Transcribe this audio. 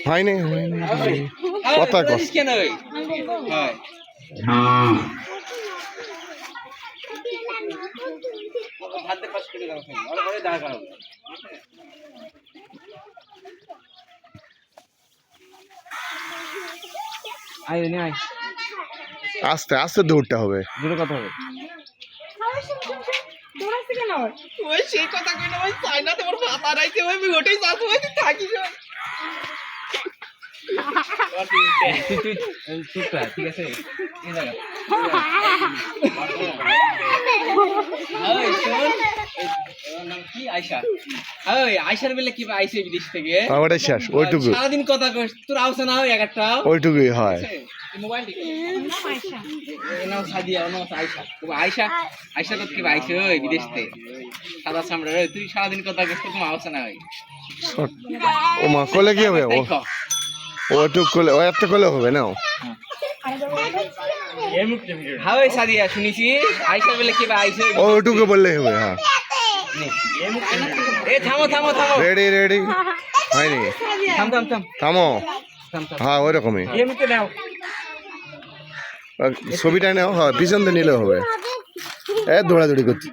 হয়নি কথা কস কেন হয় হাতে পাস করে দাও আরে দাঁড়া করো আয় নে আয় আস্তে আস্তে দৌড়তে হবে দূরে কথা হবে দৌড়াচ্ছে কেন ওই সেই কথা কই না ওই চাইনা তোমার মাথা রাইছে ওই আমি ওটাই যাবো ওই থাকি না ঠিক আছে এই জায়গা নাম কি আয়শা ওই আয়শার বেলে কি আইছে বিদেশ থেকে ওটাই শেষ ওইটুকু সারাদিন কথা কইস তোর আওছে না হয় একটা ওইটুকুই হয় মোবাইল নাও সাদিয়া নাও আয়শা আয়শা আয়শা তো কি আইছে ওই বিদেশ থেকে সাদা সামরা তুই সারাদিন কথা কইস তোর আওছে না হয় ও মা কোলে কি হবে ওইটুকু কোলে ও এত কোলে হবে না হাওই সাদিয়া শুনিছি আয়শা বেলে কি আইছে ওইটুকু বললেই হবে হ্যাঁ এ থামো থামো থামো রেডি রেডি হয়নি থাম থাম থাম থামো থাম থাম হ্যাঁ ওইরকমই এমনিতে নাও ছবিটা নাও হ্যাঁ পিছন দিয়ে নিলেও হবে দৌড়াদৌড়ি করছি